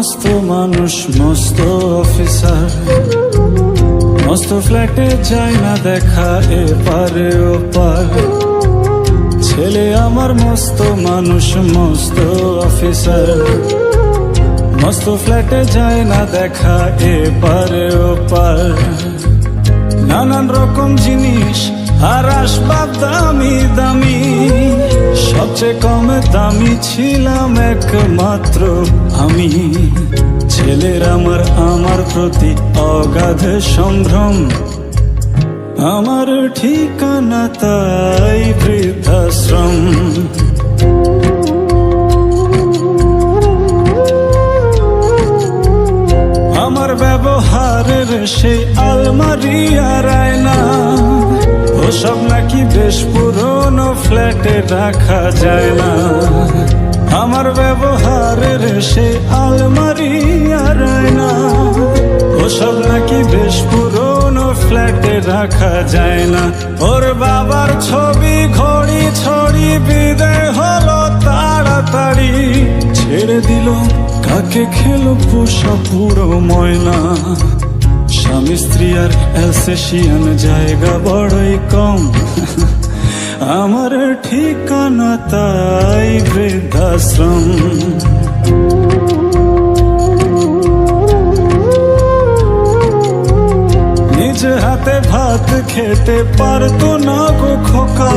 মস্ত মানুষ মস্ত অফিসার, মস্ত ফ্ল্যাটে যায় না দেখা এপারে ওপার। ছেলে আমার মস্ত মানুষ মস্ত অফিসার, মস্ত ফ্ল্যাটে যায় না দেখা এপারে ওপার। নানান রকম জিনিস আর আসবাব দামি দামি, সবচেয়ে কম দামি ছিলাম একমাত্র আমি। ছেলের আমার প্রতি অগাধ সম্ভ্রম, আমার ঠিকানা তাই বৃদ্ধাশ্রম। আমার ব্যবহারের সেই আলমারি আর আয়না, ওসব নাকি বেশ পুরনো ফ্ল্যাটে রাখা যায় না। আমার ব্যবহারের সেই আলমারি আর আয়না, ওসব নাকি বেশ পুরনো ফ্ল্যাটে রাখা যায় না। ওর বাবার ছবি ঘড়ি ছড়ি বিদায় হলো তাড়াতাড়ি, ছেড়ে দিল কাকে খেলো পোষা পুরো ময়না। স্বামী স্ত্রী আর অ্যালসেশিয়ান জায়গা বড়ই কম, আমার ঠিকানা তাই বৃদ্ধাশ্রম। নিজ হাতে ভাত খেতে পারতো না গো খোকা,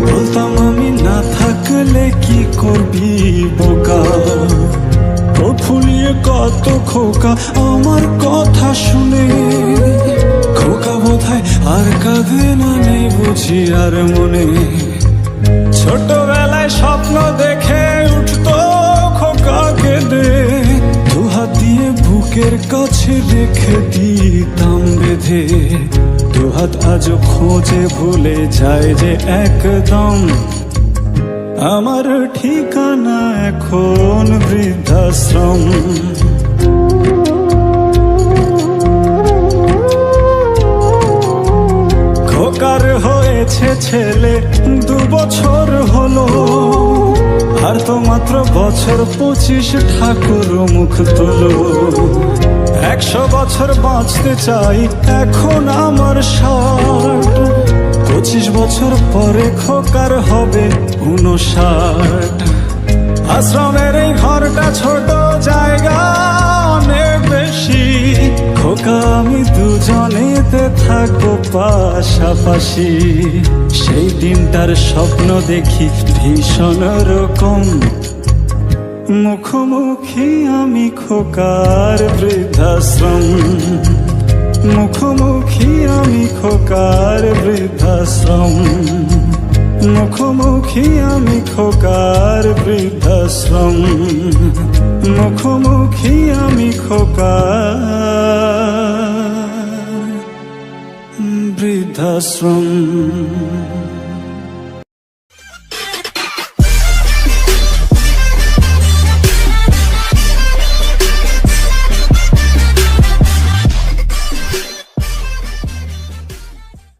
বলতাম আমি না থাকলে কি করবি বোকা। ঠোঁট ফুলিয়ে কত খোকা আমার কথা শুনে, খোকা বোধহয় আর কাঁদে না, নেই বুঝি আর মনে। ছোটবেলায় স্বপ্ন দেখে উঠতো খোকা কেঁদে, দুহাত দিয়ে বুকের কাছে রেখে দিতাম বেঁধে। দুহাত আজও খোঁজে ভুলে যায় যে একদম, আমার ঠিকানা এখন বৃদ্ধাশ্রম। খোকার হয়েছে ছেলে 2 বছর হলো, আর তো মাত্র বছর 25 ঠাকুর মুখ তোলো। 100 বছর বাঁচতে চাই এখন আমার 60, 25 বছর পরে খোকার হবে 59। আশ্রমের এই ঘরটা ছোট, জায়গা অনেক বেশি, খোকা আমি দুজনেতে থাকবো পাশাপাশি। সেই দিনটার স্বপ্ন দেখি ভীষণ রকম, মুখোমুখি আমি খোকার বৃদ্ধাশ্রম। মুখোমুখি আমি খোকার বৃদ্ধাশ্রম, মুখোমুখি আমি খোকার বৃদ্ধাশ্রম, মুখোমুখি আমি খোকার বৃদ্ধাশ্রম।